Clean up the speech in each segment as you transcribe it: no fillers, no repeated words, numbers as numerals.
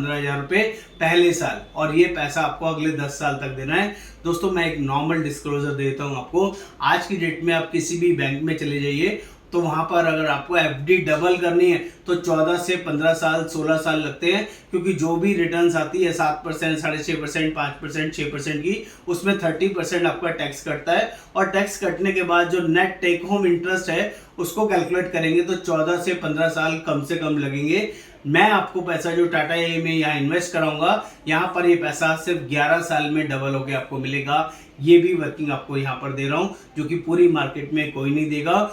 15,000 रुपए पहले साल, और ये पैसा आपको अगले 10 साल तक देना है। दोस्तों मैं एक नॉर्मल डिस्क्लोजर देता हूँ आपको। आज की डेट में आप किसी भी बैंक में चले जाइए तो वहां पर अगर आपको एफडी डबल करनी है तो 14 से 15 साल 16 साल लगते हैं, क्योंकि जो भी रिटर्न्स आती है 7%, 6.5%, 5%, 6% की, उसमें 30% आपका टैक्स कटता है। और टैक्स कटने के बाद जो नेट टेक होम इंटरेस्ट है उसको कैलकुलेट करेंगे तो 14 से 15 साल कम से कम लगेंगे। मैं आपको पैसा जो टाटा ए में यहाँ इन्वेस्ट कराऊंगा, यहाँ पर ये पैसा सिर्फ 11 साल में डबल होके आपको मिलेगा। ये भी वर्किंग आपको यहाँ पर दे रहा हूँ, जो कि पूरी मार्केट में कोई नहीं देगा।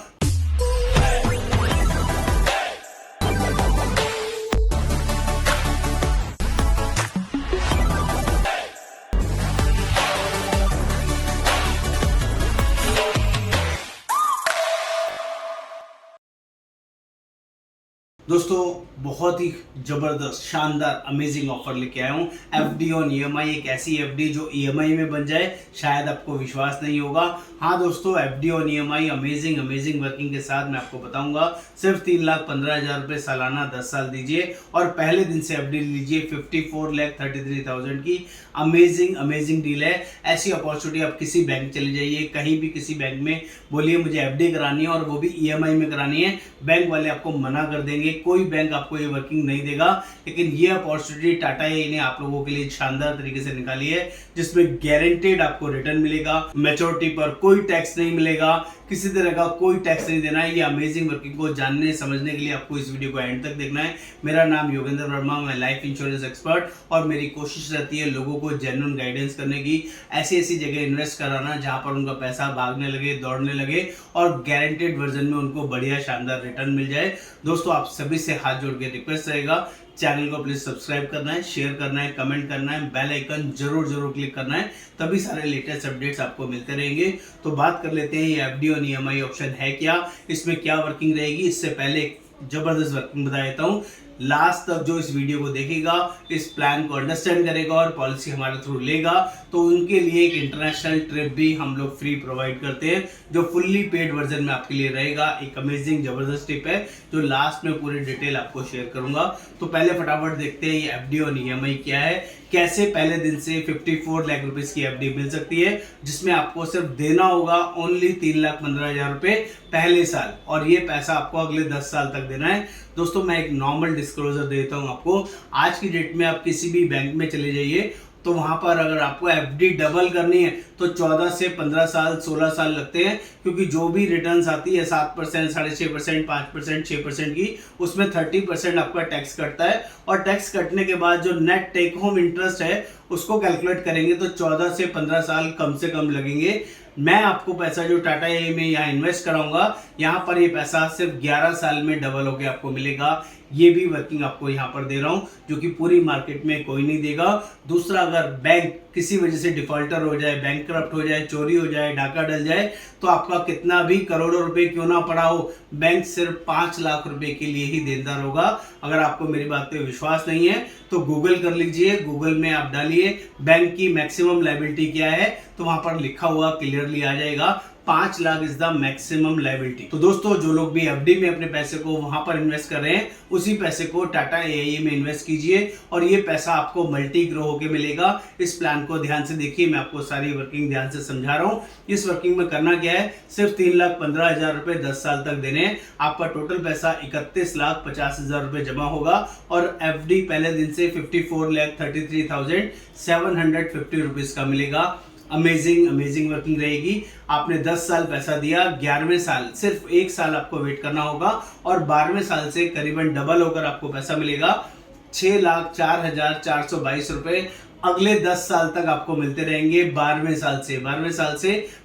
दोस्तों बहुत ही जबरदस्त शानदार अमेजिंग ऑफर लेके आया हूँ। एफडी ऑन ईएमआई, एक ऐसी एफडी जो ईएमआई में बन जाए, शायद आपको विश्वास नहीं होगा। हाँ दोस्तों, FD on EMI amazing working के साथ मैं आपको बताऊंगा। सिर्फ 3,15,000 रुपए सालाना 10 साल दीजिए और पहले दिन से एफडी लीजिए। 54,33,000 की अमेजिंग डील है। ऐसी अपॉर्चुनिटी आप किसी बैंक चले जाइए, कहीं भी किसी बैंक में बोलिए मुझे एफडी करानी है और वो भी ईएमआई में करानी है, बैंक वाले आपको मना कर देंगे। कोई बैंक आपको ये वर्किंग नहीं देगा। लेकिन ये अपॉर्चुनिटी टाटा ए ने आप लोगों के लिए शानदार तरीके से निकाली है, जिसमें गारंटेड आपको रिटर्न मिलेगा। मैच्योरिटी पर कोई टैक्स नहीं मिलेगा, किसी तरह का कोई टैक्स नहीं देना है। ये अमेजिंग वर्किंग को जानने समझने के लिए आपको इस वीडियो को एंड तक देखना है। मेरा नाम योगेंद्र वर्मा, मैं लाइफ इंश्योरेंस एक्सपर्ट, और मेरी कोशिश रहती है लोगों को जेन्युइन गाइडेंस करने की, ऐसी जगह इन्वेस्ट कराना जहां पर उनका पैसा भागने लगे, दौड़ने लगे और गारंटेड वर्जन में उनको बढ़िया शानदार रिटर्न मिल जाए। दोस्तों आप सभी से हाथ जोड़ के रिक्वेस्ट रहेगा, चैनल को प्लीज सब्सक्राइब करना है, शेयर करना है, कमेंट करना है, बेल आइकन जरूर क्लिक करना है, तभी सारे लेटेस्ट अपडेट्स आपको मिलते रहेंगे। तो बात कर लेते हैं ये एफडी और ईएमआई ऑप्शन है क्या, इसमें क्या वर्किंग रहेगी। इससे पहले एक जबरदस्त वर्किंग बता देता हूँ। लास्ट तक जो इस वीडियो को देखेगा, इस प्लान को अंडरस्टैंड करेगा और पॉलिसी हमारे थ्रू लेगा, तो उनके लिए एक इंटरनेशनल ट्रिप भी हम लोग फ्री प्रोवाइड करते हैं, जो फुल्ली पेड वर्जन में आपके लिए रहेगा। एक अमेजिंग जबरदस्त ट्रिप है जो लास्ट में पूरी डिटेल आपको शेयर करूंगा। तो पहले फटाफट देखते हैं ये एफडी और ईएमआई क्या है, कैसे पहले दिन से 54 लाख रुपए की एफडी मिल सकती है, जिसमें आपको सिर्फ देना होगा ओनली 3,15,000 रुपए पहले साल, और ये पैसा आपको अगले 10 साल तक देना है। दोस्तों मैं एक नॉर्मल डिस्क्लोजर देता हूं आपको। आज की डेट में आप किसी भी बैंक में चले जाइए तो वहां पर अगर आपको एफडी डबल करनी है तो 14 से 15 साल 16 साल लगते हैं, क्योंकि जो भी रिटर्न्स आती है 7%, 6.5%, 5%, 6% की, उसमें 30% आपका टैक्स कटता है। और टैक्स कटने के बाद जो नेट टेक होम इंटरेस्ट है उसको कैलकुलेट करेंगे तो 14 से 15 साल कम से कम लगेंगे। मैं आपको पैसा जो टाटा ए में यहाँ इन्वेस्ट कराऊंगा, यहाँ पर ये पैसा सिर्फ 11 साल में डबल होके आपको मिलेगा। ये भी वर्किंग आपको यहाँ पर दे रहा हूँ, जो कि पूरी मार्केट में कोई नहीं देगा। दूसरा, अगर बैंक किसी वजह से डिफॉल्टर हो जाए, बैंक करप्ट हो जाए, चोरी हो जाए, डाका डल जाए, तो आपका कितना भी करोड़ों रुपए क्यों ना पड़ा हो, बैंक सिर्फ 5 लाख रुपए के लिए ही देनदार होगा। अगर आपको मेरी बात पे विश्वास नहीं है तो गूगल कर लीजिए, गूगल में आप डालिए बैंक की मैक्सिमम लायबिलिटी क्या है, तो वहां पर लिखा हुआ क्लियरली आ जाएगा 5 lakh is the maximum liability. तो दोस्तों जो लोग भी एफडी में अपने पैसे को वहां पर इन्वेस्ट कर रहे हैं, उसी पैसे को टाटा एआईए में इन्वेस्ट कीजिए और ये पैसा आपको मल्टी ग्रो होके मिलेगा। इस प्लान को ध्यान से देखिए, मैं आपको सारी वर्किंग ध्यान से समझा रहा हूँ। इस वर्किंग में करना क्या है, सिर्फ 3,15,000 रुपए 10 साल तक देने हैं। आपका टोटल पैसा 31,50,000 रुपए जमा होगा और एफडी पहले दिन से 54,33,750 रुपीज का मिलेगा। अमेजिंग वर्किंग रहेगी। आपने 10 साल पैसा दिया, 11वें साल सिर्फ 1 साल आपको वेट करना होगा और 12वें साल से करीबन डबल होकर आपको पैसा मिलेगा। 6,04,422 रुपए अगले 10 साल तक आपको मिलते रहेंगे। 12वें साल से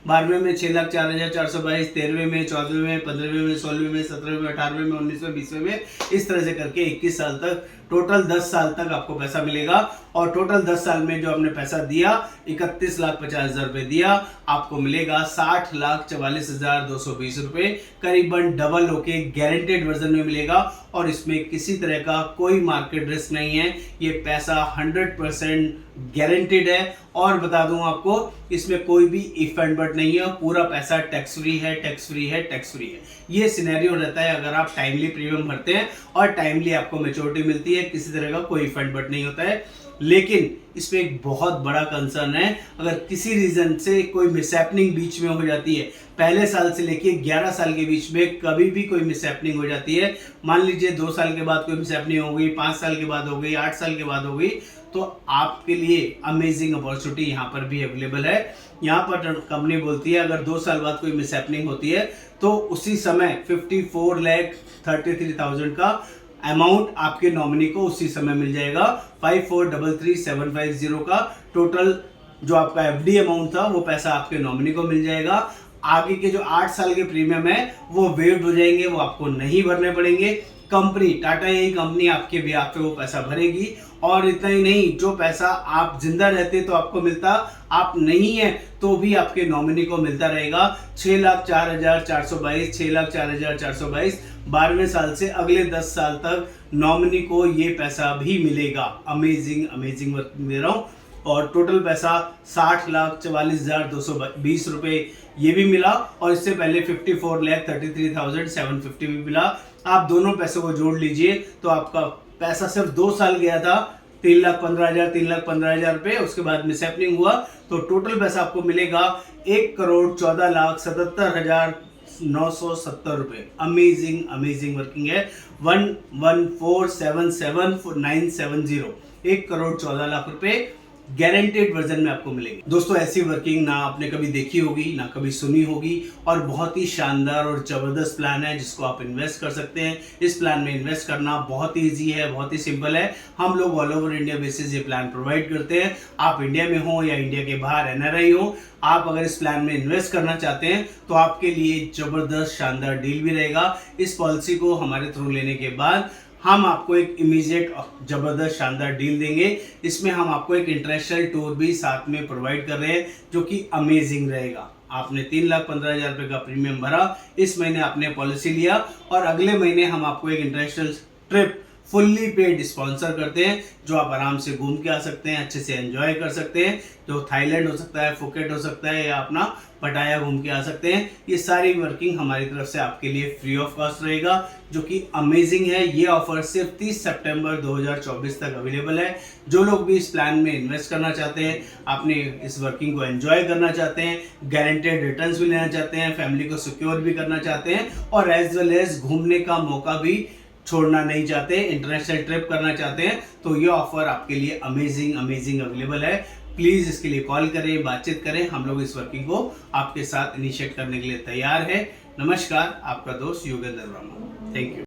12वें में 6,04,422, 13वें में, 14वें में, 15वें में, 16वें में, 17वें में, 18वें में, 19वें, 20वें में, इस तरह से करके 21 साल तक, टोटल 10 साल तक आपको पैसा मिलेगा। और टोटल 10 साल में जो आपने पैसा दिया, 31,50,000 रुपए दिया, आपको मिलेगा 60,44,220 रुपए, करीबन डबल होके गारंटेड वर्जन में मिलेगा। और इसमें किसी तरह का कोई मार्केट रिस्क नहीं है। ये पैसा 100% गारंटेड है और बता दूं आपको इसमें कोई भी इफ एंड बट नहीं है। पूरा पैसा टैक्स फ्री है, टैक्स फ्री है, टैक्स फ्री है। ये सिनेरियो रहता है अगर आप टाइमली प्रीमियम भरते हैं और टाइमली आपको मैच्योरिटी मिलती है, किसी तरह का कोई इफ एंड बट नहीं होता है। लेकिन इसमें एक बहुत बड़ा कंसर्न है, अगर किसी रीजन से कोई मिसहैपनिंग बीच में हो जाती है, पहले साल से लेके 11 साल के बीच में कभी भी कोई मिसहैपनिंग हो जाती है, मान लीजिए 2 साल के बाद कोई मिसहैपनिंग हो गई, 5 साल के बाद हो गई, 8 साल के बाद हो गई, तो आपके लिए अमेजिंग अपॉर्चुनिटी यहाँ पर भी अवेलेबल है। यहाँ पर कंपनी बोलती है अगर 2 साल बाद कोई मिसहैपनिंग होती है तो उसी समय 54,33,000 का अमाउंट आपके नॉमिनी को उसी समय मिल जाएगा। 54,33,750 का टोटल जो आपका एफडी अमाउंट था वो पैसा आपके नॉमिनी को मिल जाएगा। आगे के जो 8 साल के प्रीमियम है वो वेव्ड हो जाएंगे, वो आपको नहीं भरने पड़ेंगे। कंपनी टाटा यही कंपनी आपके बिहाफ पे वो पैसा भरेगी। और इतना ही नहीं, जो पैसा आप जिंदा रहते तो आपको मिलता, आप नहीं है तो भी आपके नॉमिनी को मिलता रहेगा। 6,04,422, 6,04,422 12वें साल से अगले 10 साल तक नॉमिनी को ये पैसा भी मिलेगा। अमेजिंग अमेजिंग वर्क दे रहा हूँ। और टोटल पैसा 60,44,220 रुपए ये भी मिला और इससे पहले 54,33,750 भी मिला। आप दोनों पैसों को जोड़ लीजिए तो आपका पैसा सिर्फ 2 साल गया था 3,15,000 रुपए, उसके बाद मिसहैपनिंग हुआ तो टोटल पैसा आपको मिलेगा 1,14,17,970 रुपए। अमेजिंग अमेजिंग वर्किंग है। 1,14,77,970 1,14,00,000 रुपए गारंटेड वर्जन में आपको मिलेंगे। दोस्तों ऐसी वर्किंग ना आपने कभी देखी होगी ना कभी सुनी होगी और बहुत ही शानदार और जबरदस्त प्लान है जिसको आप इन्वेस्ट कर सकते हैं। इस प्लान में इन्वेस्ट करना बहुत ही ईजी है, बहुत ही सिंपल है। हम लोग ऑल ओवर इंडिया बेसिस ये प्लान प्रोवाइड करते हैं। आप इंडिया में हो या इंडिया के बाहर एनआरआई हो, आप अगर इस प्लान में इन्वेस्ट करना चाहते हैं तो आपके लिए जबरदस्त शानदार डील भी रहेगा। इस पॉलिसी को हमारे थ्रू लेने के बाद हम आपको एक इमीडिएट जबरदस्त शानदार डील देंगे। इसमें हम आपको एक इंटरनेशनल टूर भी साथ में प्रोवाइड कर रहे हैं जो कि अमेजिंग रहेगा। आपने 3,15,000 रुपए का प्रीमियम भरा, इस महीने आपने पॉलिसी लिया और अगले महीने हम आपको एक international trip fully paid sponsor करते हैं जो आप आराम से घूम के आ सकते हैं, अच्छे से एंजॉय कर सकते हैं। जो थाईलैंड हो सकता है, फुकेट हो सकता है या अपना पटाया घूम के आ सकते हैं। ये सारी वर्किंग हमारी तरफ से आपके लिए फ्री ऑफ कॉस्ट रहेगा जो कि अमेजिंग है। ये ऑफर सिर्फ 30 सितंबर 2024 तक अवेलेबल है। जो लोग भी इस प्लान में इन्वेस्ट करना चाहते हैं, अपने इस वर्किंग को एंजॉय करना चाहते हैं, गारंटेड रिटर्न्स भी लेना चाहते हैं, फैमिली को सिक्योर भी करना चाहते हैं और एज वेल एज घूमने का मौका भी छोड़ना नहीं चाहते, इंटरनेशनल ट्रिप करना चाहते हैं, तो ये ऑफर आपके लिए अमेजिंग अमेजिंग अवेलेबल है। प्लीज इसके लिए कॉल करें, बातचीत करें। हम लोग इस वर्किंग को आपके साथ इनिशिएट करने के लिए तैयार है। नमस्कार, आपका दोस्त योगेंद्र वर्मा। Thank you.